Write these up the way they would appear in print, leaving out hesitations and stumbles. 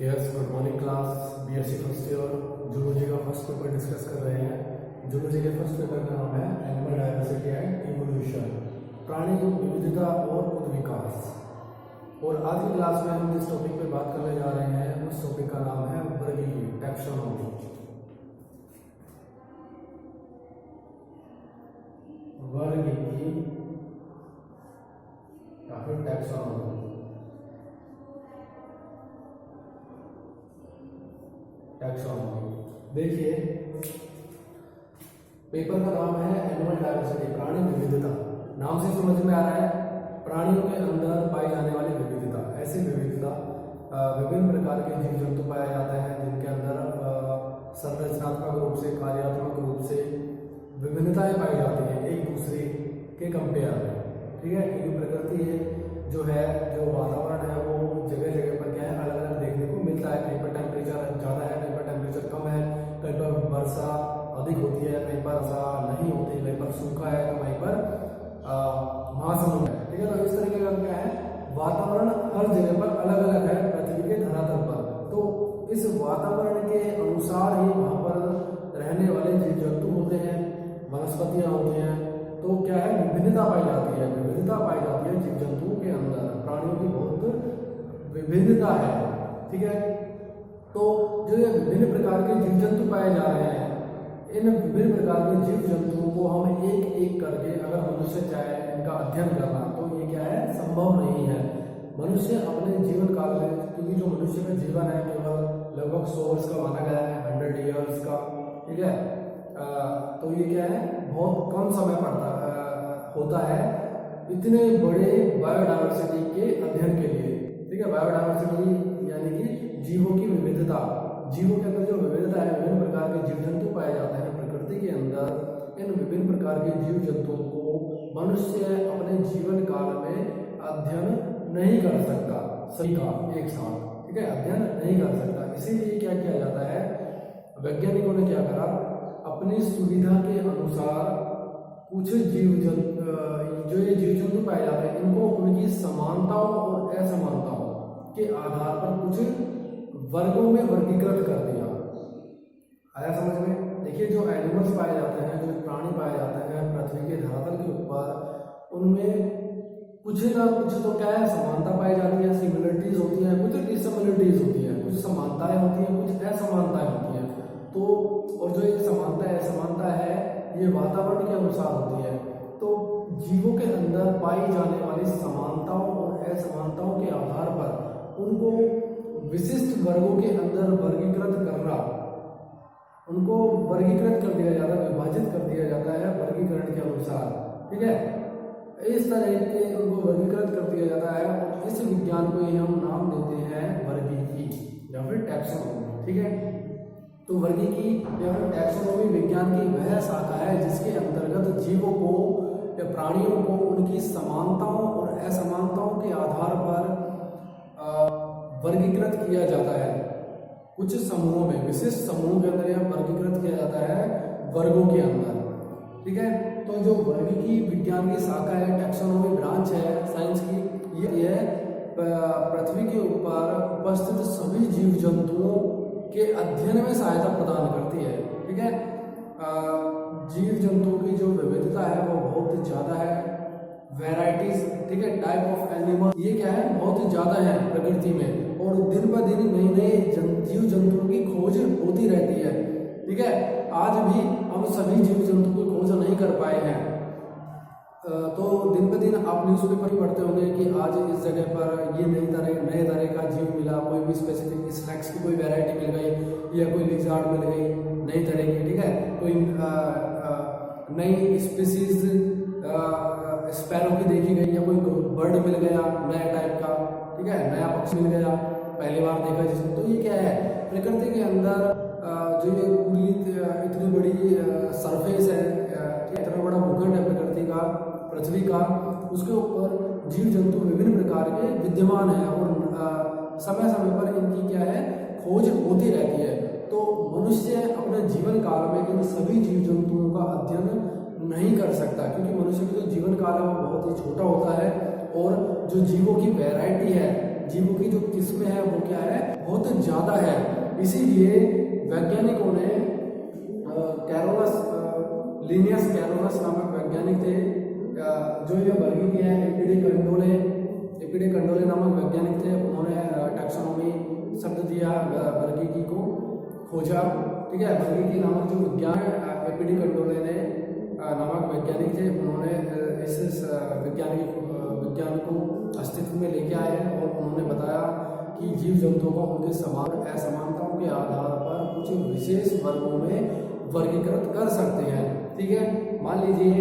Yes, good morning class. BSc first year zoology का first paper discuss कर रहे हैं। जूलॉजी के फर्स्ट पेपर का नाम है एनिमल डायवर्सिटी एंड इवोल्यूशन, प्राणी विविधता और विकास। और आज की क्लास में हम जिस टॉपिक पे बात करने जा रहे हैं उस टॉपिक का नाम है वर्गीकरण, टैक्सोनॉमी। वर्गीकरण या फिर टैक्सोनॉमी। टैक्सोनॉमी देखिए, पेपर का नाम है एनिमल डायवर्सिटी, प्राणी विविधता। नाम से समझ में आ रहा है प्राणियों के अंदर पाई जाने वाली विविधता। ऐसी विविधता विभिन्न प्रकार के जीव जंतु पाए जाते हैं जिनके अंदर संरचनात्मक रूप से, कार्यात्मक रूप से विभिन्नताएं पाई जाती हैं एक दूसरे के कंपेयर में। ठीक है, क्योंकि प्रकृति जो है, जो वातावरण है वो जगह जगह पर क्या है, अलग अलग देखने को मिलता है। कहीं पर टेम्परेचर ज़्यादा है, कहीं पर टेम्परेचर कम है, कहीं पर वर्षा अधिक होती है, कहीं पर वर्षा नहीं होती, कहीं पर सूखा है, तो कहीं पर महासमुद्र है। ठीक है, तो इस तरीके का क्या है, वातावरण हर जगह पर अलग अलग है पृथ्वी के धरातल पर। तो इस वातावरण के अनुसार ही वहाँ पर रहने वाले जीव जंतु होते हैं, वनस्पतियाँ होती हैं। तो क्या है, विभिन्नता पाई जाती है, विविधता पाई जाती है जीव जंतुओं के अंदर। प्राणियों की बहुत विभिन्नता है। ठीक है, तो जो ये विभिन्न प्रकार के जीव जंतु पाए जा रहे हैं, इन विभिन्न प्रकार के जीव जंतुओं को हम एक एक करके अगर मनुष्य चाहे इनका अध्ययन करना, तो ये क्या है, संभव नहीं है। मनुष्य अपने जीवन काल में, क्योंकि जो मनुष्य का जीवन है केवल लगभग 100 वर्ष का माना गया है, 100 ईयर्स का। ठीक है, तो ये क्या है, बहुत कम समय होता है इतने बड़े बायोडायवर्सिटी के अध्ययन के लिए। ठीक है, बायोडायवर्सिटी यानी कि जीवों की विविधता। जीवों के अंदर जो विविधता है, विभिन्न प्रकार के जीव जंतु पाए जाते हैं प्रकृति के अंदर। इन विभिन्न प्रकार के जीव जंतुओं को मनुष्य अपने जीवन काल में अध्ययन नहीं कर सकता सभी का एक साथ। ठीक है, अध्ययन नहीं कर सकता। इसीलिए क्या किया जाता है, वैज्ञानिकों ने क्या करा, अपनी सुविधा के अनुसार कुछ जीव जंतु, जो ये जीव जंतु पाए जाते हैं, इनको उनकी समानताओं और असमानताओं के आधार पर कुछ वर्गों में वर्गीकृत कर दिया। आया समझ में? देखिए, जो एनिमल्स पाए जाते हैं, जो प्राणी पाए जाते हैं पृथ्वी के धरातल के ऊपर, उनमें कुछ ना कुछ तो क्या है, समानता पाई जाती है, सिमिलरिटीज होती है, कुछ डिससिमिलरिटीज होती है, कुछ समानताएं होती हैं, कुछ असमानताएं होती हैं। तो और जो एक समानता है, असमानता है, ये वातावरण के अनुसार होती है। तो जीवों के अंदर पाई जाने वाली समानताओं और असमानताओं के आधार पर उनको विशिष्ट वर्गों के अंदर वर्गीकृत करना, उनको वर्गीकृत कर दिया जाता है, विभाजित कर दिया जाता है वर्गीकरण के अनुसार। ठीक है, इस तरह के उनको वर्गीकृत कर दिया जाता है और इस विज्ञान को ही हम नाम देते हैं वर्गीकी या फिर टैक्सोनॉमी। ठीक है, तो वर्गीकी या फिर टैक्सोनॉमी विज्ञान की वह शाखा है जिसके अंतर्गत जीवों को या प्राणियों को उनकी समानताओं और असमानताओं के आधार पर वर्गीकृत किया जाता है। कुछ समूहों में, विशिष्ट समूहों के अंदर यह वर्गीकृत किया जाता है वर्गों के अंदर। ठीक है, तो जो वर्गीकी विज्ञान की शाखा है, टैक्सोनॉमी ब्रांच है साइंस की, ये पृथ्वी के ऊपर उपस्थित सभी जीव जंतुओं के अध्ययन में सहायता प्रदान करती है। ठीक है, जीव जंतुओं की जो विविधता है वो बहुत ज़्यादा है, वैराइटीज, ठीक है, टाइप ऑफ एनिमल, ये क्या है, बहुत ज़्यादा है प्रकृति में। और दिन ब दिन नए नए जीव जंतुओं की खोज होती रहती है। ठीक है, आज भी हम सभी जीव जंतु की खोज नहीं कर पाए हैं। तो दिन ब दिन आप न्यूज़पेपर पढ़ते होंगे कि आज इस जगह पर ये नए तरह का जीव मिला, कोई भी स्पेसिफिक स्नैक्स की कोई वैरायटी मिल गई, या कोई लिजार्ड मिल गई नई तरह की। ठीक है, कोई नई स्पीसीज स्पैरो की देखी गई, या कोई बर्ड मिल गया नया टाइप का। ठीक है, नया पक्षी मिल गया, पहली बार देखा जिसको। तो ये क्या है, प्रकृति के अंदर जो ये पूरी इतनी बड़ी सरफेस है, इतना बड़ा भूखंड है प्रकृति का, पृथ्वी का, उसके ऊपर जीव जंतु विभिन्न प्रकार के विद्यमान है और समय समय पर इनकी क्या है, खोज होती रहती है। तो मनुष्य अपने जीवन काल में इन सभी जीव जंतुओं का अध्ययन नहीं कर सकता, क्योंकि मनुष्य का जो जीवन काल है वो बहुत ही छोटा होता है और जो जीवों की वैरायटी है जीवों की जो किस्में हैं वो क्या है, बहुत ज़्यादा है। इसीलिए वैज्ञानिकों ने कैरोलस लिनियस कैरोलस नामक वैज्ञानिक थे, जो ये वर्गीकीय है एपिडे कंडोले नामक वैज्ञानिक थे। उन्होंने टैक्सोनॉमी शब्द दिया, वर्गीकी को खोजा, ठीक है। वर्गीकी नामक जो विज्ञान एपिडे कंडोले ने नामक वैज्ञानिक थे, उन्होंने इस विज्ञान को अस्तित्व में लेके आए और उन्होंने बताया कि जीव जंतुओं को उनके समान असमानताओं के आधार पर कुछ विशेष वर्गों में वर्गीकृत कर सकते हैं, ठीक है। मान लीजिए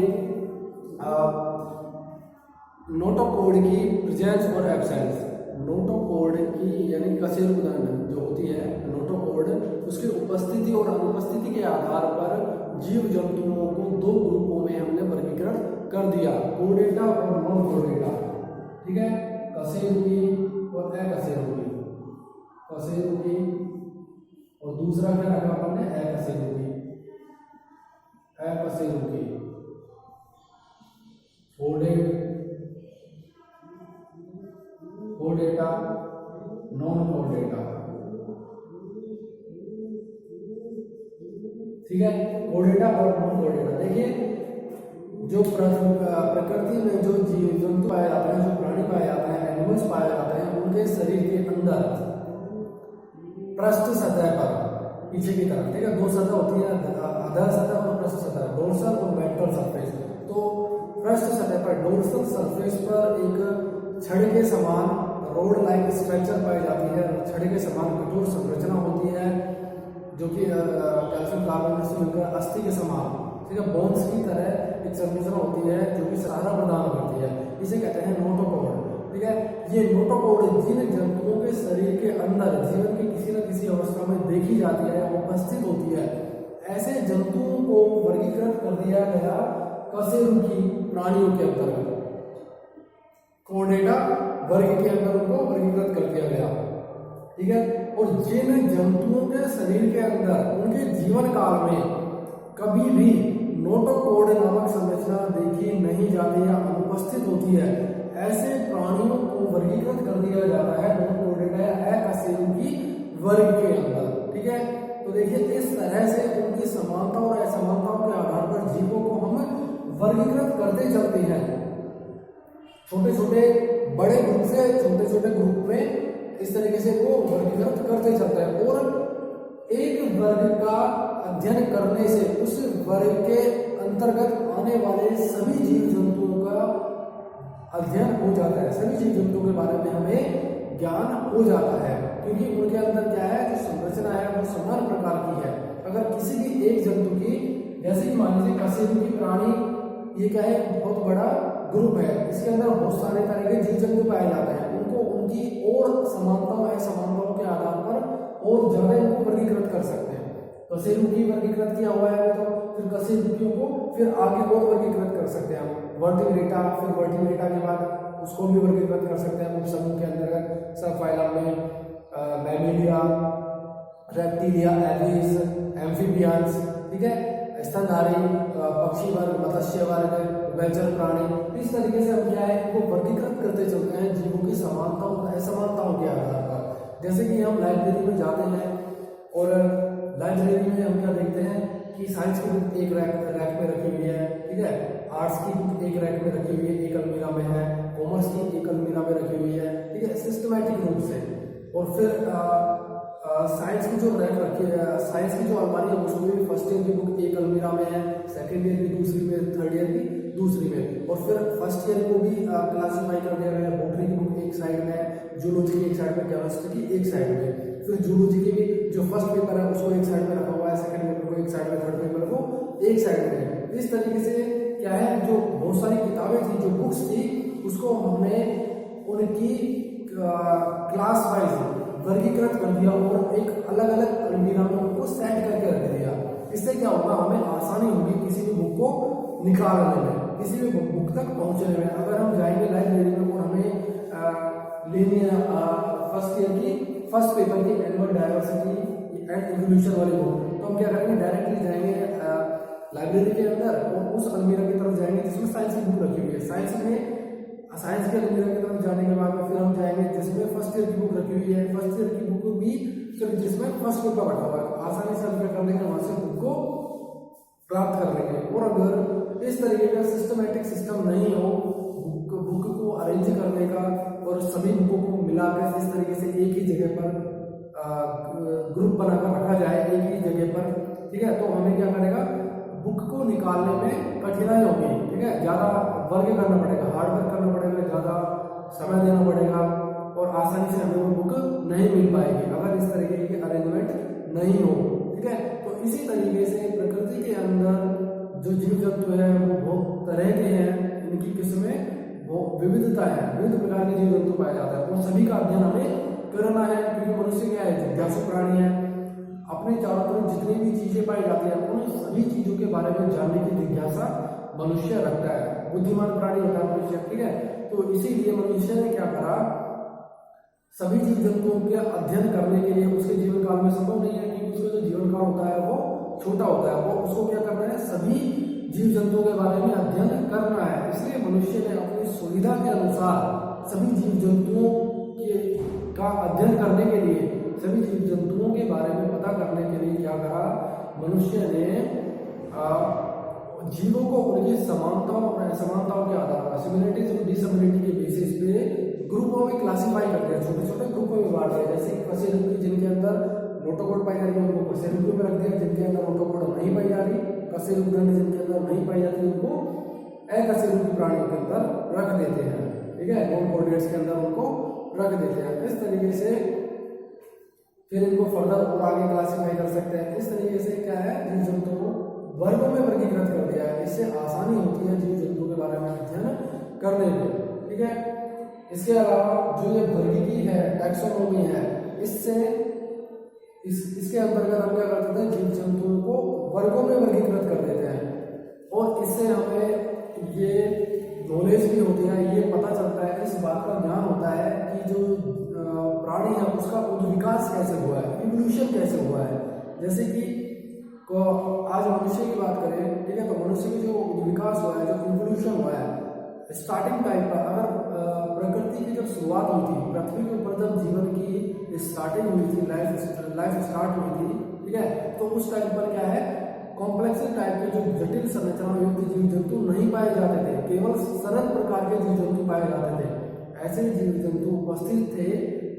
नोटोकॉर्ड की प्रेजेंस और एब्सेंस, नोटोकॉर्ड की यानी कशेरुकदंड जो होती है नोटोकॉर्ड, उसकी उपस्थिति और अनुपस्थिति के आधार पर जीव जंतुओं को दो ग्रुपों में हमने वर्गीकृत कर दिया, कोडेटा और नॉन कोडेटा, ठीक है। कशेरुकी और अकशेरुकी, कशेरुकी और दूसरा क्या रखा अपन ने, अकशेरुकी, अकशेरुकी, कोडेटा, नॉन कोडेटा, ठीक है। कोडेटा और नॉन कोडेटा, देखिए जो प्रकृति में जो जीव जंतु पाए जाते हैं, जो प्राणी पाए जाते हैं, एनिमल्स पाए जाते हैं, उनके शरीर के अंदर पृष्ठ सतह पर पीछे की तरफ, ठीक है, दो सतह होती है, अधर सतह और पृष्ठ सतह, डोर्सल और वेंट्रल सरफेस। तो पृष्ठ सतह पर डोर्सल सरफेस पर एक छड़ के समान रोड लाइक स्ट्रक्चर पाई जाती है, छड़ के समान कठोर संरचना होती है जो कि कैल्शियम कार्बोनेट से मिलकर अस्थि के समान, ठीक है, बोन्स की तरह एक संरचना होती है जो कि सहारा प्रदान करती है, इसे कहते हैं नोटोकॉर्ड, ठीक है। ये नोटोकॉर्ड जिन जंतुओं के शरीर के अंदर जीवन की किसी न किसी अवस्था में देखी जाती है, उपस्थित होती है, ऐसे जंतुओं को वर्गीकृत कर दिया गया कशेरुकी प्राणियों के अंतर्गत, कोडेटा वर्ग के अंदर उनको वर्गीकृत कर दिया गया, ठीक है। और जिन जंतुओं के शरीर के अंदर उनके जीवन काल में कभी भी नोटोकॉर्ड नामक संरचना देखी नहीं जाती या अनुपस्थित होती है, ऐसे प्राणियों को वर्गीकृत कर दिया जाता है नॉन कोडेटा या अकशेरुकी वर्ग के अंदर, ठीक है। तो देखिए इस तरह से उनकी समानता और असमानताओं के आधार पर जीवों को हम वर्गीकृत करते चलते हैं, छोटे छोटे बड़े ग्रुप से छोटे छोटे ग्रुप में इस तरीके से वो वर्गीकृत करते चलते हैं। और एक वर्ग का अध्ययन करने से उस वर्ग के अंतर्गत आने वाले सभी जीव जंतुओं का अध्ययन हो जाता है, सभी जीव जंतुओं के बारे में हमें ज्ञान हो जाता है, क्योंकि उनके अंदर क्या है, जो संरचना है वो समान प्रकार की है। अगर किसी भी एक जंतु की, जैसे कि मान लीजिए कशेरुकी प्राणी, ये क्या है, बहुत बड़ा ग्रुप है, इसके अंदर बहुत सारे तरह के जीव जंतु पाए जाते हैं, उनको उनकी और समानताओं असमानताओं के आधार पर और ज्यादा इनको वर्गीकृत कर सकते हैं। कशेरुकी वर्गीकृत किया हुआ है तो फिर कशेरुकियों को फिर आगे और वर्गीकृत कर सकते हैं हम, वर्टिब्रेटा, फिर वर्टिब्रेटा के बाद उसको भी वर्गीकृत कर सकते हैं उपसमूह के अंतर्गत, सब फाइलम में मैमेलिया, रेप्टिलिया, एविस, एम्फीबियंस, ठीक है, स्तनधारी, पक्षी वर्ग, मत्स्य वर्ग, उभयचर प्राणी। इस तरीके से हम क्या है, इनको वर्गीकृत करते चलते हैं जीवों की समानताओं असमानताओं के आधार पर। जैसे कि हम लाइब्रेरी में जाते हैं और लाइब्रेरी में हम क्या देखते हैं कि साइंस की बुक एक रैक में रखी हुई है, ठीक है, आर्ट्स की बुक एक रैक में रखी हुई है, एक अलमीरा में है, कॉमर्स की एक अलमीरा में रखी हुई है, ठीक है, सिस्टमैटिक रूप से। और फिर साइंस की जो रैक रखी है, साइंस की जो अलमारी है उसमें भी फर्स्ट ईयर की बुक एक अलमीरा में है, सेकेंड ईयर की दूसरी में, थर्ड ईयर की दूसरी में, और फिर फर्स्ट ईयर को भी क्लासीफाई कर दिया गया है, बॉटनी की बुक एक साइड में है, जूलॉजी की एक साइड में, केमिस्ट्री की एक साइड में, फिर जूलॉजी की भी जो फर्स्ट पेपर है उसको एक साइड में रखा हुआ है, सेकंड पेपर को एक साइड में, थर्ड पेपर को एक साइड में। इस तरीके से क्या है, जो बहुत सारी किताबें थी, जो बुक्स थी, उसको हमने उनकी क्लास वाइज वर्गीकृत कर दिया और एक अलग अलग अलमीरा में उनको सेट करके रख दिया। इससे क्या होगा, हमें आसानी होगी किसी भी बुक को निकालने में, किसी भी बुक तक पहुंचने में। अगर हम जाएंगे लाइब्रेरी में और हमें लेनी है फर्स्ट ईयर की फर्स्ट पेपर की एनिमल डायवर्सिटी एंड इवोल्यूशन वाली बुक, तो हम क्या करेंगे, डायरेक्टली जाएंगे लाइब्रेरी के अंदर और उस अलमीरा की तरफ जाएंगे जिसमें साइंस की बुक रखी हुई है। साइंस में साइंस के अलमीरा की तरफ जाने के बाद में फिर हम जाएंगे जिसमें फर्स्ट ईयर की बुक रखी हुई है, फर्स्ट ईयर की बुक भी सिर्फ जिसमें फर्स्ट पेपर रखा हुआ है, आसानी से हम क्या कर लेंगे, वहां से बुक को प्राप्त कर लेंगे। और अगर इस तरीके का सिस्टमेटिक सिस्टम नहीं हो बुक को अरेंज करने का और सभी बुकों को मिलाकर इस तरीके से एक ही जगह पर ग्रुप बनाकर रखा जाए एक ही जगह पर, ठीक है, तो हमें क्या करेगा, बुक को निकालने में कठिनाई होगी, ठीक है, ज़्यादा वर्क करना पड़ेगा, हार्ड वर्क करना पड़ेगा, ज़्यादा समय देना पड़ेगा और आसानी से हमें वो बुक नहीं मिल पाएगी अगर इस तरीके की अरेंजमेंट नहीं हो, ठीक है। तो इसी तरीके से प्रकृति के अंदर जो जीव जंतु है वो बहुत तरह के हैं, इनकी किस्में वो विविधता है, विविध प्रकार के जीव जंतु पाए जाते हैं और सभी का अध्ययन हमें करना है, क्योंकि मनुष्य क्या है, जिज्ञासु प्राणी है, अपने चारों तरफ जितनी भी चीजें पाई जाती है उन सभी चीजों के बारे में जानने की जिज्ञासा मनुष्य रखता है, बुद्धिमान प्राणी होता है मनुष्य, ठीक है। तो इसीलिए मनुष्य ने क्या करा, सभी जीव जंतुओं के अध्ययन करने के लिए उसके जीवन काल में संभव नहीं है, क्योंकि उसका जो जीवन काल होता है वो छोटा होता है, वो उसको क्या करना है, सभी जीव जंतुओं के बारे में अध्ययन करना है। इसलिए मनुष्य ने अपनी सुविधा के अनुसार सभी जीव जंतुओं का अध्ययन करने के लिए, सभी जीव जंतुओं के बारे में पता करने के लिए क्या करा, मनुष्य ने जीवों को उनकी समानताओं और असमानताओं के आधार पर, सिमिलरिटीज और डिसमिलिटी के बेसिस पे ग्रुपों में क्लासिफाई कर दिया, छोटे छोटे ग्रुपों में बांट दिया। जैसे कशेरुकी जिनके अंदर नोटोकोड पाई जा रही है उनको कशेरुकी में रख दिया, जिनके अंदर नोटोकोड नहीं पाई जा रही, कशेरुकदंड जिनके अंदर नहीं पाई जाती उनको अकशेरुकी प्राणियों के अंदर रख देते हैं, ठीक है, नॉन कोऑर्डिनेट्स के अंदर उनको रख देते हैं। इस तरीके से फिर इनको फर्दर और आगे क्लासिफाई कर सकते हैं। इस तरीके से क्या है, जीव जंतु को वर्गों में वर्गीकृत कर दिया है, इससे आसानी होती है जीव जंतु के बारे में अध्ययन करने में, ठीक है। इसके अलावा जो ये वर्गीकी है, टैक्सोनॉमी है, इससे इसके अंतर्गत हम क्या करते हैं, जीव जंतुओं को वर्गों में वर्गीकृत कर देते हैं और इससे हमें ये नॉलेज भी होती है, ये पता चलता है, इस बात का ज्ञान होता है कि जो प्राणी है उसका उद्विकास कैसे हुआ है, इवोल्यूशन कैसे हुआ है। जैसे कि आज मनुष्य की बात करें, ठीक है, तो मनुष्य की जो उद्विकास हुआ है, जो इवोल्यूशन हुआ है, स्टार्टिंग टाइम पर अगर प्रकृति की जब शुरुआत हुई थी, पृथ्वी के ऊपर जब जीवन की स्टार्टिंग हुई थी, लाइफ स्टार्ट हुई थी, ठीक है, तो उस टाइम पर क्या है, कॉम्प्लेक्स टाइप के जो जटिल संरचना युक्त जीव जंतु नहीं पाए जाते थे, केवल सरल प्रकार के जीव जंतु पाए जाते थे। ऐसे जीव जंतु उपस्थित थे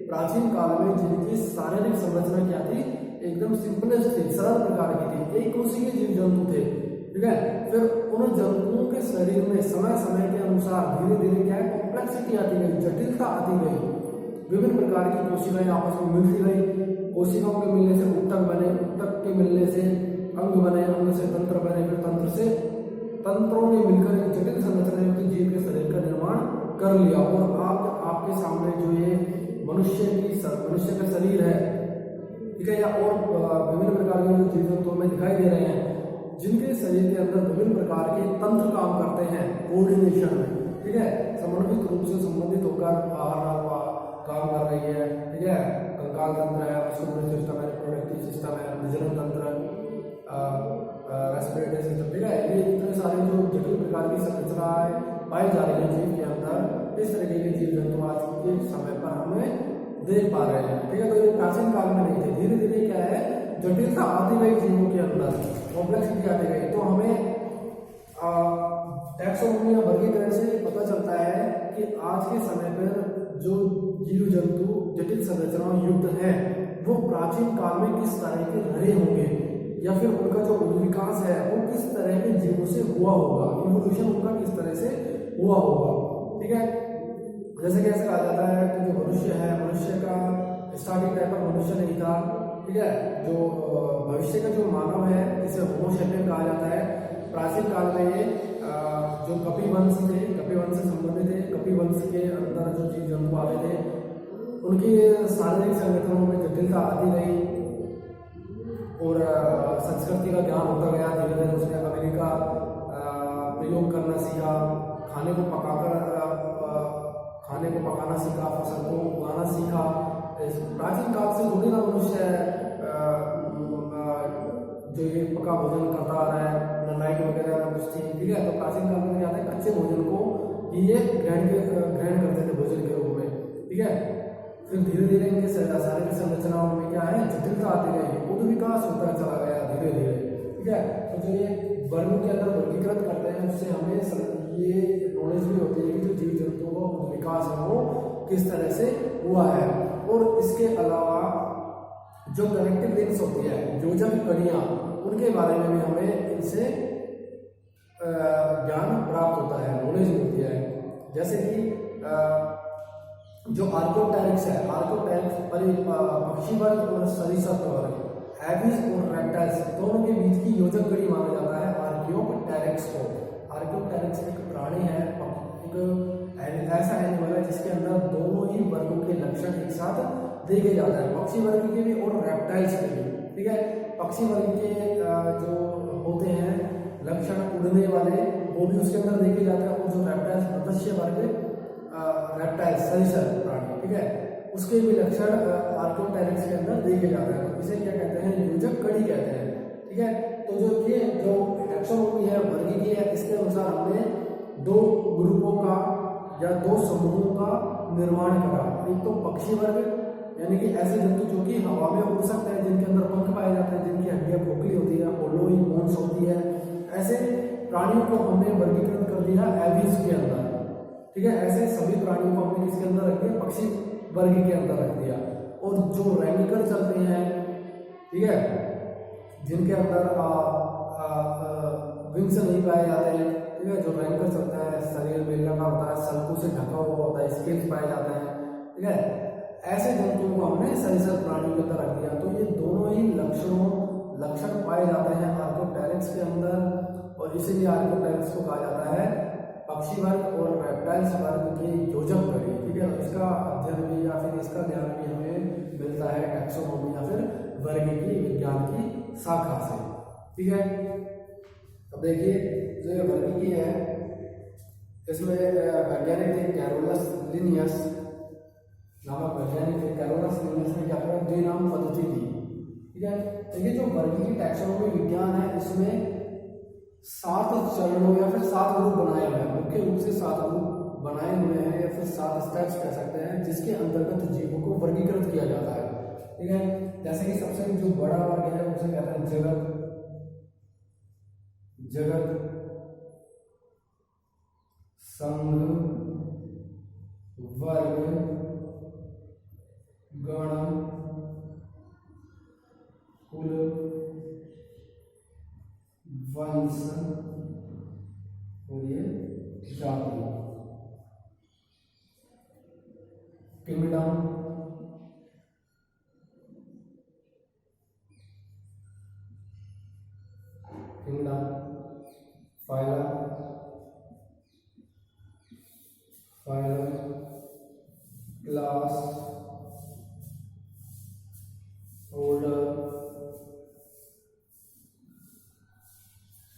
प्राचीन काल में जिनकी शारीरिक संरचना क्या थी, एकदम सिंपलेस्ट थी, सरल प्रकार की थी, एक कोशी के जीव जंतु थे, ठीक है। फिर उन जंतुओं के शरीर में समय समय के अनुसार धीरे धीरे क्या है, कॉम्प्लेक्सिटी आती गई, जटिलता आती गई, विभिन्न प्रकार की कोशिकाएं आपस में मिलती गई, कोशिकाओं के मिलने से ऊतक बने, ऊतक के मिलने से अंग बने, अंग से तंत्र बने, फिर तंत्र से तंत्रों ने मिलकर एक जटिल संरचना युक्त जीव के शरीर का निर्माण कर लिया। और आपके सामने जो ये मनुष्य का शरीर है, ठीक है, या और विभिन्न प्रकार के जीव जंतु हमें दिखाई दे रहे हैं जिनके शरीर के अंदर विभिन्न प्रकार के तंत्र काम करते हैं कोऑर्डिनेशन में, ठीक है, समन्वित रूप से संबंधित होकर आहार काम कर रही है, ठीक है, कंकाल तंत्र है, मस्कुलर सिस्टम है, रिप्रोडक्टिव सिस्टम है, प्रजनन तंत्र, रेस्पिरेटरी सिस्टम, ठीक है, ये इतने सारे जो जटिल प्रकार की संरचनाएं पाई जा रही है जीव के अंदर, इस तरीके के जीव जंतु आज के समय पर हमें देख पा रहे हैं, ठीक है। तो ये प्राचीन काल में नहीं थे, धीरे धीरे क्या है, जटिलता आती गई जीवों के अंदर, कॉम्प्लेक्सिटी आती गई, तो हमें टैक्सोनॉमी या वर्गीकरण से पता चलता है कि आज के समय पर जो जीव जंतु जटिल संरचनाओं युक्त हैं वो प्राचीन काल में किस तरह के रहे होंगे, या फिर उनका जो विकास है वो किस तरह के जीवों से हुआ होगा, इवोल्यूशन उनका किस तरह से हुआ होगा, ठीक है। जैसे कैसे कहा जाता है कि जो मनुष्य है, मनुष्य का स्टार्टिंग टाइम पर मनुष्य नहीं था, ठीक है, जो भविष्य का जो मानव है जिसे होमो सेपियन कहा जाता है, प्राचीन काल में ये जो कपिवंश थे, कपिवंश से संबंधित थे, कपिवंश के अंदर जो जीव जंतु आए थे उनकी शारीरिक संगठनों में जटिलता आती रही और संस्कृति का ज्ञान होता गया, धीरे धीरे उसने अग्नि का प्रयोग करना सीखा, खाने को पकाना सीखा, फसल को उगाना सीखा। प्राचीन काल से जुड़े ना मनुष्य जो ये पका भोजन करता आ रहा है, न लाइट वगैरह न कुछ थी, ठीक है। तो प्राचीन काल में क्या था, कच्चे भोजन को कि ये ग्रहण करते थे भोजन के रूप में, ठीक है। फिर धीरे धीरे इनके शारीरिक संरचनाओं में क्या है, जटिलता आती गई, उद विकास होता चला गया धीरे धीरे, ठीक है। तो जो ये वर्गों के अंदर वर्गीकृत करते हैं उससे हमें ये नॉलेज भी होती है कि जो जीव जंतुओं का उद विकास है वो किस तरह से हुआ है। और इसके अलावा जो कनेक्टिव लिंक्स होती है, योजक कड़ियाँ, उनके बारे में भी हमें इनसे ज्ञान प्राप्त होता है, नॉलेज मिलती है। जैसे कि जो आर्कोटेरिक्स है, आर्कोटेरिक्स पक्षी वर्ग और सरीसृप वर्ग, एविस और रेप्टाइल्स दोनों के बीच की योजक कड़ी माना जाता है आर्कियोपटेरिक्स को। आर्कियोपटेरिक्स एक प्राणी है, एक ऐसा एनिमल है जिसके अंदर दोनों ही वर्गों के लक्षण एक साथ देखे जाते हैं, पक्षी वर्ग के भी और रेप्टाइल्स के भी, ठीक है। पक्षी वर्ग के जो होते हैं लक्षण उड़ने वाले वो भी उसके अंदर देखे जाते हैं, और जो रेप्टाइल्स मत्स्य वर्ग रेप्टाइल्स सरीसृप प्राणी, ठीक है, उसके भी लक्षण आर्कियोपटेरिक्स के अंदर देखे जाते हैं। तो इसे क्या कहते हैं, योजक कड़ी कहते हैं, ठीक है। तो जो ये जो टैक्सोनॉमी है, वर्गीकीय है, इसके अनुसार हमने दो ग्रुपों का या दो समूहों का निर्माण करा। एक तो पक्षी वर्ग यानी कि ऐसे जंतु जो कि हवा में उड़ सकते हैं, जिनके अंदर पंख पाए जाते हैं, जिनकी हड्डियां खोखली होती है, होलोई बोन्स होती है, ऐसे प्राणियों को हमने वर्गीकृत कर दिया एविस के अंदर, ठीक है। ऐसे सभी प्राणियों को हमने किसके अंदर रख दिया, पक्षी वर्ग के अंदर रख दिया। और जो रैंगिकर चलते हैं, ठीक है, जिनके अंदर विंग्स नहीं पाए जाते हैं, ठीक है, जो रैंकर चलता है, शरीर बेलना का होता है, सल्कू से ढका हुआ होता है, स्केल्स पाए जाते हैं, ठीक है, ऐसे जंतुओं को हमने सरीसृप प्राणियों के अंदर रख दिया। तो ये दोनों ही लक्षण पाए जाते हैं आर्कियोपटेरिक्स के अंदर, और इसीलिए आर्कियोपटेरिक्स को कहा जाता है पक्षी वर्ग और रेप्टाइल्स वर्ग की योजक कड़ी, ठीक है। इसका अध्ययन भी या फिर इसका ज्ञान भी हमें मिलता है टैक्सोनॉमी या फिर वर्गीकीय विज्ञान की शाखा से, ठीक है। अब देखिए जो ये वर्गीकीय है, इसमें वैज्ञानिक थे कैरोलस लिनियस नामक वैज्ञानिक थे। कैरोलस लिनियस ने क्या करा, द्विनाम पद्धति दी, ठीक है। देखिए जो वर्गीकीय टैक्सोनॉमी विज्ञान है, इसमें 7 चरणों या फिर 7 ग्रुप बनाए हुए हैं, मुख्य रूप से 7 ग्रुप बनाए हुए हैं या फिर 7 स्टेप्स कह सकते हैं, जिसके अंतर्गत जीवों को वर्गीकृत किया जाता है, ठीक है। जैसे कि सबसे जो बड़ा वर्ग है उसे कहते हैं जगत, संघ, वर्ग, गण, कुल, वंश और ये जाति, kingdom, phylum, class, order,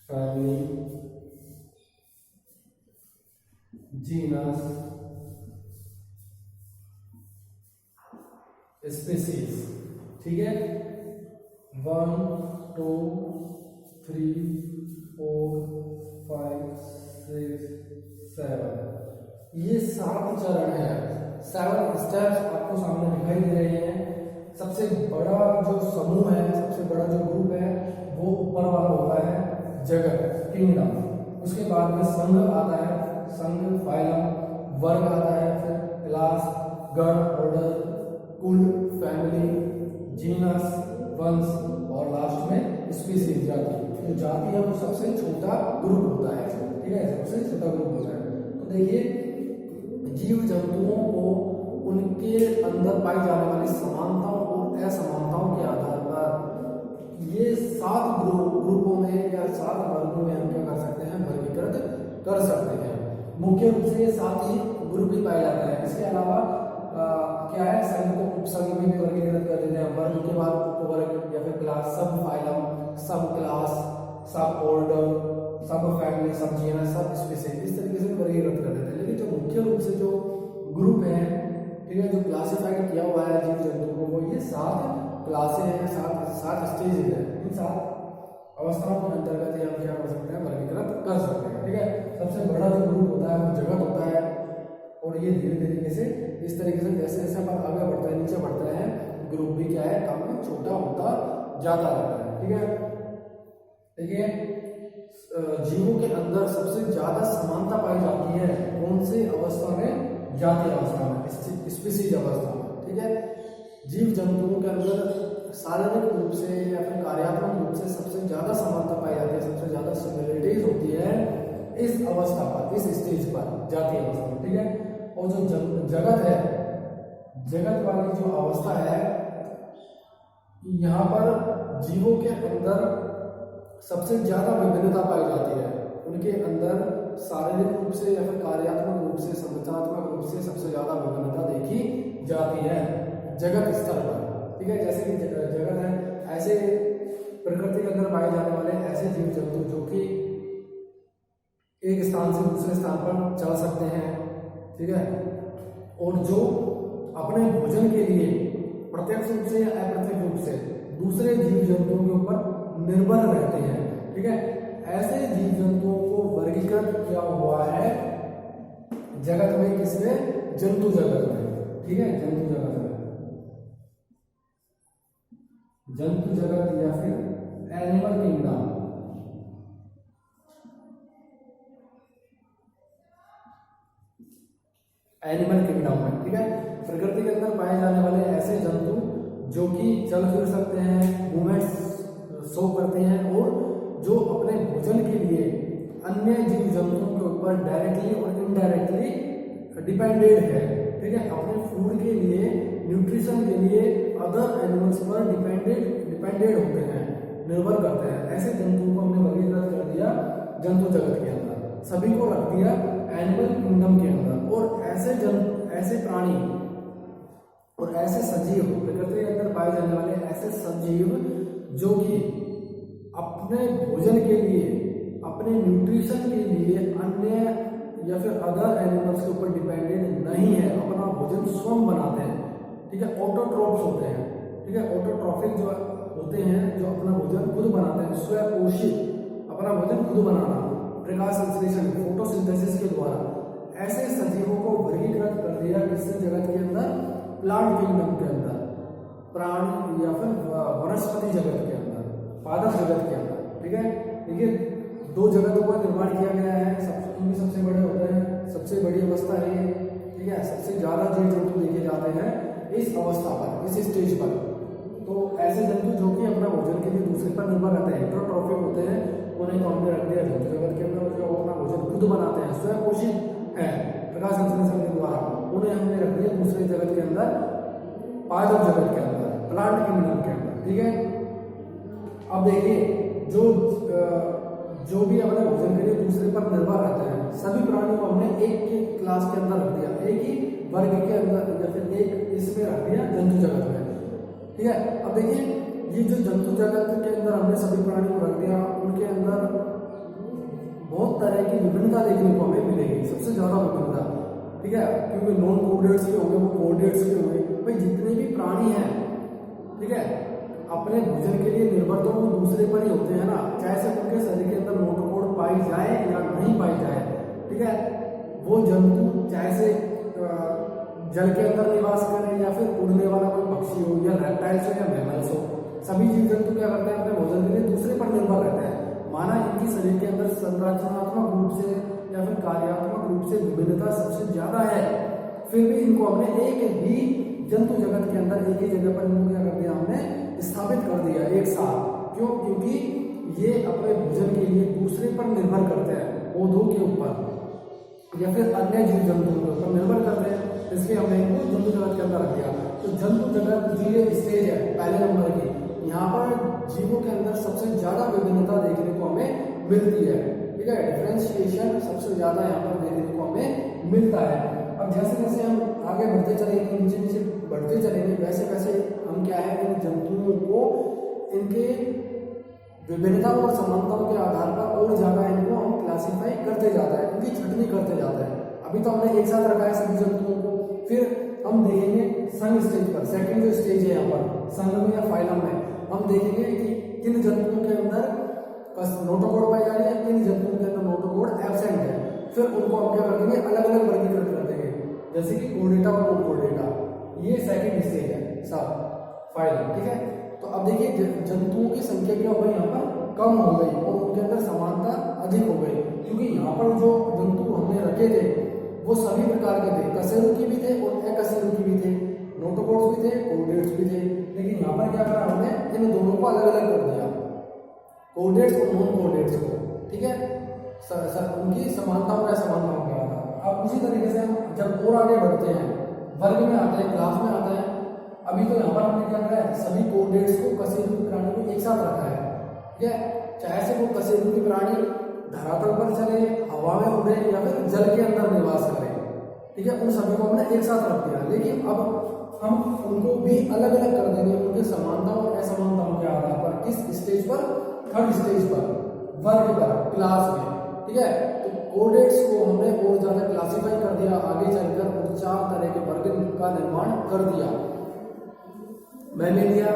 family, genus, species, ठीक है। 1 2 3 4 5 6 7 ये 7 चरण है, 7 स्टेप्स आपको सामने दिखाई दे रहे हैं। सबसे बड़ा जो समूह है, सबसे बड़ा जो ग्रुप है वो ऊपर वाला होता है जगत, किंगडम। उसके बाद में संघ आता है, संघ, फाइलम, वर्ग आता है, फिर क्लास, गण, ऑर्डर, कुल, फैमिली, जीनस, वंश और लास्ट में स्पीसीज, जाति। तो जाति है वो सबसे छोटा ग्रुप होता है, ठीक है, सबसे छोटा ग्रुप होता है। तो देखिए जीव जंतुओं को उनके अंदर पाई जाने वाली समानताओं और असमानताओं के आधार पर ये 7 ग्रुपों में या 7 वर्गों में हम क्या कर सकते हैं, वर्गीकृत कर सकते हैं। मुख्य रूप से ये 7 ही ग्रुप ही पाए जाते हैं। इसके अलावा क्या है, संघ को उपसंघ में भी वर्गीकृत कर देते हैं, वर्ग के बाद उपवर्ग या फिर क्लास, सब फाइलम, सब क्लास, सब ऑर्डर, सब फैमिली, सब जीनस, सब स्पीसीज, इस तरीके से वर्गीकृत कर देते हैं। लेकिन जो मुख्य रूप से जो ग्रुप है, ठीक है, जो क्लासिफाइड किया हुआ है जीव जंतुओं को, वो ये 7 क्लासें हैं, 7 स्टेज है। इन 7 अवस्थाओं के अंतर्गत हम क्या कर सकते हैं, वर्गीकृत कर सकते हैं, ठीक है। सबसे बड़ा जो ग्रुप होता है वो जगत होता है। और ये धीरे धीरे से इस तरीके से जैसे जैसे अपन आगे बढ़ते हैं नीचे बढ़ते हैं ग्रुप भी क्या है काफी छोटा होता जाता रहता है। ठीक है, देखिए जीवों के अंदर सबसे ज्यादा समानता पाई जाती है कौन सी अवस्था में? जातीय अवस्था में, स्पीसीज अवस्था में। ठीक है, जीव जंतुओं के अंदर शारीरिक रूप से या फिर कार्यात्मक रूप से सबसे ज्यादा समानता पाई जाती है, सबसे ज्यादा सिमिलरिटीज होती है इस अवस्था पर, इस स्टेज पर, जातीय अवस्था में। ठीक है, और जो जगत है, जगत वाली जो अवस्था है, यहाँ पर जीवों के अंदर सबसे ज्यादा विभिन्नता पाई जाती है। उनके अंदर शारीरिक रूप से या फिर कार्यात्मक रूप से, संरचनात्मक रूप से सबसे ज्यादा विभिन्नता देखी जाती है जगत स्तर पर। ठीक है, जैसे कि जगत है, ऐसे प्रकृति के अंदर पाए जाने वाले ऐसे जीव जंतु जो कि एक स्थान से दूसरे स्थान पर चल सकते हैं। ठीक है, और जो अपने भोजन के लिए प्रत्यक्ष रूप से या अप्रत्यक्ष रूप से दूसरे जीव जंतुओं के ऊपर निर्भर रहते हैं। ठीक है, ऐसे जीव जंतुओं को वर्गीकृत किया हुआ है जगत में, किसमें? जंतु जगत में। ठीक है, जंतु जगत में, जंतु जगत या फिर एनिमल किंगडम। एनिमल किंगडम में, ठीक है, प्रकृति के अंदर पाए जाने वाले ऐसे जंतु जो कि चल फिर सकते हैं, मूवमेंट्स शो करते हैं और जो अपने भोजन के लिए अन्य जीव जंतुओं के ऊपर डायरेक्टली और इनडायरेक्टली डिपेंडेड है। ठीक है, अपने फूड के लिए, न्यूट्रिशन के लिए अदर एनिमल्स पर डिपेंडेड होते हैं, निर्भर करते हैं। ऐसे जंतुओं को हमने वर्गीकृत कर दिया जंतु जगत के अंदर, सभी को रख दिया एनिमल किंगडम के अंदर। और ऐसे प्राणी और ऐसे सजीव, प्रकृति के अंदर पाए जाने वाले ऐसे सजीव जो कि अपने भोजन के लिए, अपने न्यूट्रिशन के लिए अन्य या फिर अदर एनिमल्स के ऊपर डिपेंडेंट नहीं है, अपना भोजन स्वयं बनाते हैं। ठीक है, ऑटोट्रोफ्स होते हैं। ठीक है, ऑटोट्रॉफिक जो होते हैं, जो अपना भोजन खुद बनाते हैं, स्वपोषित अपना भोजन खुद बनाना, प्रकाश संश्लेषण, फोटोसिंथेसिस के द्वारा। ऐसे सजीवों को वर्गीकृत कर दिया किसने? जगत के अंदर, प्लांट किंगडम के अंदर, प्राणी या फिर वनस्पति जगत के अंदर, पादप जगत के अंदर। ठीक है, देखिए दो जगतों का निर्माण किया गया है, सबसे बड़े होते हैं, सबसे बड़ी अवस्था है ये। ठीक है, सबसे ज्यादा जीव जंतु देखे जाते हैं इस अवस्था पर, इस स्टेज पर। तो ऐसे जंतु जो कि अपना भोजन के लिए दूसरे पर निर्भर रहते हैं, हेटेरोट्रॉफिक होते हैं, उन्हें तो हमने रख दिया जंतु जगत के अंदर, जो अपना भोजन खुद बनाते हैं, स्वपोषित है प्रकाश संश्लेषण के द्वारा, उन्हें हमने रख दिया दूसरे जगत के अंदर, पादप जगत के अंदर, प्लांट किंगडम के अंदर। ठीक है, अब देखिए जो भी अपने भोजन के लिए दूसरे पर निर्भर रहते हैं, सभी प्राणियों को हमने एक ही क्लास के अंदर रख दिया, एक ही वर्ग के अंदर या फिर एक इसमें रख दिया जंतु जगत में। ठीक है, अब देखिए ये जो जंतु जगत के अंदर हमने सभी प्राणियों को रख दिया, उनके अंदर बहुत तरह की विभिन्नता देखने को हमें मिलेगी, सबसे ज्यादा विभिन्नता। ठीक है, क्योंकि नॉन कोडेट्स के होंगे, वो कोडेट्स के होंगे। भाई जितने भी प्राणी हैं, ठीक है, अपने भोजन के लिए निर्भर तो वो दूसरे पर ही होते हैं ना, चाहे से उनके शरीर के अंदर मोटर कोड पाई जाए या नहीं पाई जाए। ठीक है, वो जंतु चाहे से जल के अंदर निवास करें या फिर उड़ने वाला कोई पक्षी हो या रेप्टाइल्स हो या मैमल्स हो, सभी जीव जंतु क्या करते हैं? अपने भोजन के लिए दूसरे पर निर्भर रहते हैं। माना इनकी शरीर के अंदर संरचनात्मक रूप से या फिर कार्यात्मक रूप से विभिन्नता सबसे ज्यादा है, फिर भी इनको हमने एक ही जंतु जगत के अंदर एक ही जगह पर इनको क्या कर दिया? हमने स्थापित कर दिया एक साथ। क्यों? क्योंकि ये अपने भोजन के लिए दूसरे पर निर्भर करते हैं, पौधों के ऊपर या फिर अन्य जीव जंतुओं के ऊपर निर्भर करते हैं, इसलिए हमने इनको जंतु जगत के अंदर रख दिया। तो जंतु जगत जो ये स्टेज है पहले नंबर की, यहाँ पर जीवों के अंदर सबसे ज्यादा विभिन्नता देखने को हमें मिलती है। ठीक है, डिफरेंशिएशन सबसे ज्यादा यहाँ पर देखने को हमें मिलता है। अब जैसे जैसे हम आगे बढ़ते चलेंगे, नीचे नीचे बढ़ते चलेंगे, वैसे वैसे हम क्या है, इन जंतुओं को इनके विभिन्नता और समानताओं के आधार पर और ज्यादा इनको हम क्लासिफाई करते जाते हैं, इनकी छटनी करते जाते हैं। अभी तो हमने एक साथ रखा है सभी जंतुओं को, फिर हम देखेंगे संघ स्टेज पर, सेकंड जो स्टेज है यहाँ पर संघ में या फाइलम में, हम देखेंगे कि किन जंतुओं के अंदर बस नोटोकोड पाई जा रही है, किन जंतुओं के अंदर नोटोकोड एब्सेंट है। फिर उनको हम क्या कर देंगे, अलग अलग वर्गीकृत कर देंगे, जैसे कि कोर्डेटा और नॉन कोर्डेटा। ये सेकंड स्टेज है सब फाइनल, ठीक है। तो अब देखिए जंतुओं की संख्या क्या हो गई यहाँ पर कम हो गई और उनके अंदर समानता अधिक हो गई, क्योंकि यहाँ पर जो जंतु हमने रखे थे वो सभी प्रकार के थे, कशेरुकी भी थे और अकशेरुकी भी थे, नोटोकॉर्ड्स भी थे, कोर्डेट्स भी थे। लेकिन यहाँ पर क्या करा हमने, इन दोनों को अलग अलग कर दिया, कोर्डेट्स और नॉन कोर्डेट्स को, ठीक है। उनकी समानता और असमानताओं क्या था। अब उसी तरीके से हम जब और आगे बढ़ते हैं, वर्ग में आते हैं, क्लास में आते हैं। अभी तो यहाँ पर हमने क्या करा है, सभी कोर्डेट्स को कशेरुकी प्राणी को एक साथ रखा है, ठीक है। चाहे से वो कशेरुकी प्राणी धरातल पर चले, हवा में उड़े या फिर जल के अंदर निवास करें, ठीक है, उन सभी को हमने एक साथ रख दिया। लेकिन अब हम उनको भी अलग अलग कर देंगे उनके समानता और असमानताओं के आधार पर। किस स्टेज पर, थर्ड स्टेज पर, वर्ग पर, क्लास में, ठीक है। तो कोर्डेट्स को हमने और ज्यादा क्लासिफाई कर दिया आगे चलकर और 4 तरह के वर्ग का निर्माण कर दिया, मैमेलिया,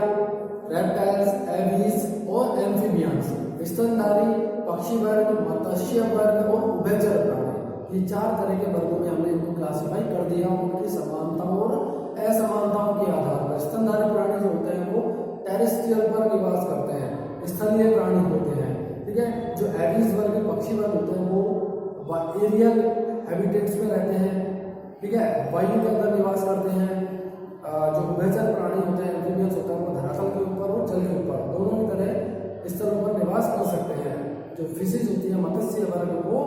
रेप्टाइल्स, एविस और एम्फीबियंस, स्तनधारी, पक्षी वर्ग, मत्स्य वर्ग और उभयचर प्राणी। ये 4 तरह के वर्गों में हमने इनको क्लासिफाई कर दिया उनकी समानताओं और असमानताओं के आधार पर। स्तनधारी प्राणी जो होते हैं वो टेरेस्ट्रियल पर निवास करते हैं, स्थलीय प्राणी होते हैं, ठीक है। जो एविस वर्ग पक्षी वर्ग होते हैं वो एरियल हैबिटेट्स में रहते हैं, ठीक है, वायु के अंदर निवास करते हैं। जो उभयचर प्राणी होते हैं, एम्फीबियंस होते हैं, वो धरातल के ऊपर और जल के ऊपर दोनों की तरह स्थलों पर निवास कर सकते हैं। जो फिशेज होती है मत्स्य वर्ग वो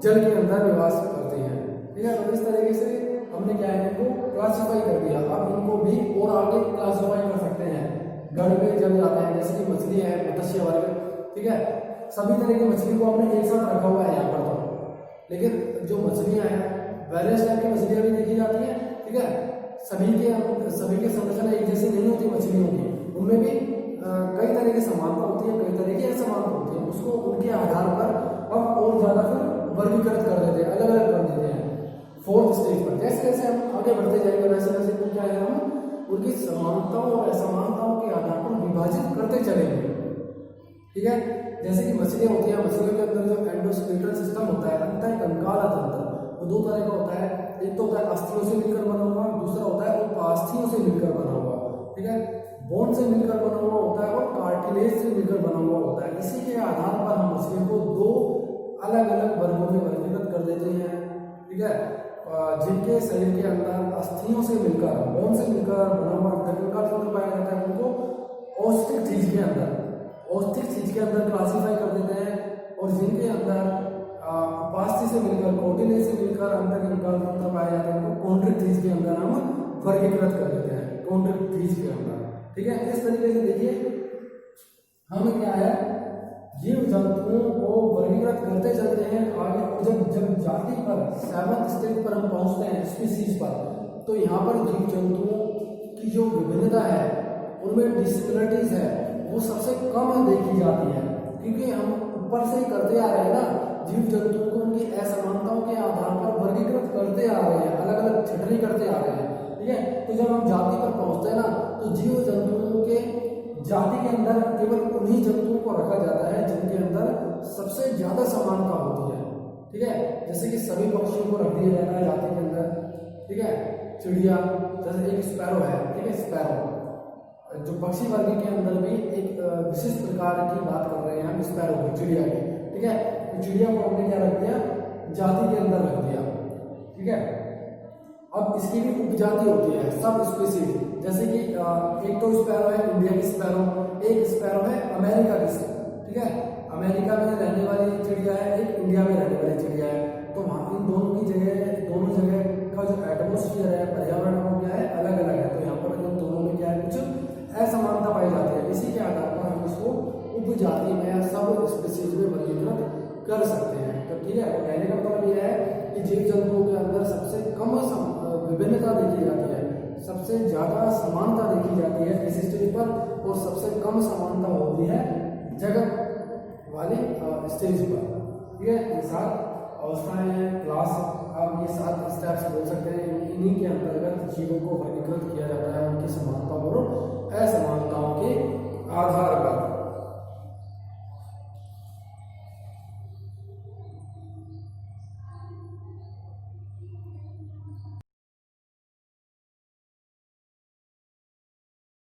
जल के अंदर निवास करती हैं, ठीक है। तो इस तरीके से हमने क्या है, इनको क्लासिफाई कर दिया। अब इनको भी और आगे क्लासिफाई कर सकते हैं, गढ़ में जल जाते हैं, जैसे कि मछली है मत्स्य वर्ग, ठीक है। सभी तरह की मछली को हमने एक साथ रखा हुआ है यहाँ पर तो। लेकिन जो मछलियाँ हैं वेरियस टाइप की मछलियाँ भी देखी जाती हैं, ठीक है। सभी के संरचना एक जैसी नहीं होती मछलियों की, उनमें भी कई तरह की समानता होती है, कई तरह की असमानता होती है। उसको उनके आधार पर हम और ज्यादा फिर वर्गीकृत कर देते हैं, अलग अलग कर देते हैं फोर्थ स्टेज पर। जैसे जैसे हम आगे बढ़ते जाएंगे वैसे वैसे तो क्या है, हम उनकी समानताओं और असमानताओं के आधार पर विभाजित करते चलेंगे, ठीक है। जैसे कि मछलियाँ होती हैं, मछलियों के अंदर जो एंडोस्केलेटल सिस्टम होता है, अंतः कंकाल तंत्र, वो 2 तरह का होता है। एक तो होता है अस्थियों से मिलकर बना हुआ, दूसरा होता है उपास्थियों से मिलकर बना हुआ, ठीक है। बोन से मिलकर बना हुआ होता है और कार्टिलेज से मिलकर बना हुआ होता है। इसी के आधार पर हम मछलियों को 2 अलग अलग वर्गों में वर्गीकृत कर देते हैं, ठीक है। जिनके शरीर के अंदर अस्थियों से मिलकर, बोन से मिलकर बना हुआ कंकाल तंत्र पाया जाता है, उनको औष्टिक चीज के अंदर क्लासिफाई कर देते हैं। और जिनके अंदर उपास्थि से मिलकर, कोटिलेज से मिलकर अंतर कंकाल तंत्र पाया जाता है, उनको कॉन्ड्रिक्टीज के अंदर हम वर्गीकृत कर देते हैं, कॉन्ड्रिक्टीज के अंदर, ठीक है। इस तरीके से देखिए हम क्या है, जीव जंतुओं को वर्गीकृत करते चलते हैं आगे। और जब जाति पर 7th स्टेज पर हम पहुंचते हैं, स्पीसीज पर, तो यहाँ पर जीव जंतुओं की जो विभिन्नता है उनमें डिसिमिलरिटीज है वो सबसे कम देखी जाती है, क्योंकि हम ऊपर से ही करते आ रहे हैं ना, जीव जंतुओं को उनकी असमानताओं के आधार पर वर्गीकृत करते आ रहे हैं, अलग अलग छटनी करते आ रहे हैं, ठीक है। तो जब हम जाति पर पहुंचते हैं ना, तो जीव जंतुओं के जाति के अंदर केवल उन्हीं जंतुओं को रखा जाता है जिनके अंदर सबसे ज्यादा समानता होती है, ठीक है। जैसे कि सभी पक्षियों को रख दिया जाता है जाति के अंदर, ठीक है। चिड़िया, जैसे एक स्पैरो है, ठीक है, स्पैरो जो पक्षी वर्ग के अंदर भी एक विशिष्ट प्रकार की बात कर रहे हैं हम, स्पैरो को, चिड़िया की, ठीक है। तो चिड़िया को हमने क्या रख दिया, जाति के अंदर रख दिया, ठीक है। अब इसकी भी उपजाति होती है, सब स्पीसीज, जैसे कि एक तो स्पैरो है इंडिया की स्पैरो, एक स्पैरो है अमेरिका की, ठीक है। अमेरिका में रहने वाली चिड़िया है, एक इंडिया में रहने वाली चिड़िया है। तो वहाँ इन दोनों की जगह, दोनों जगह का जो एटमोस्फियर है, पर्यावरण वो क्या है, अलग अलग है। तो यहाँ पर इन दोनों में क्या है, कुछ असमानता पाई जाती है। इसी के आधार पर हम इसको उपजाति में या सब स्पीसीज में वर्गीकृत कर सकते हैं। तो ठीक है, तो कहने का मतलब यह है कि जीव जंतुओं के अंदर सबसे कम विभिन्नता देखी जाती है, सबसे ज्यादा समानता देखी जाती है इस स्टेज पर, और सबसे कम समानता होती है जगत वाले स्टेज पर, ठीक है। ये 7 अवस्थाएं हैं, क्लास, आप ये 7 स्टेप्स बोल सकते हैं। इन्हीं के अंतर्गत जीवों को वर्गीकृत किया जाता है उनकी समानता और असमानताओं के आधार पर।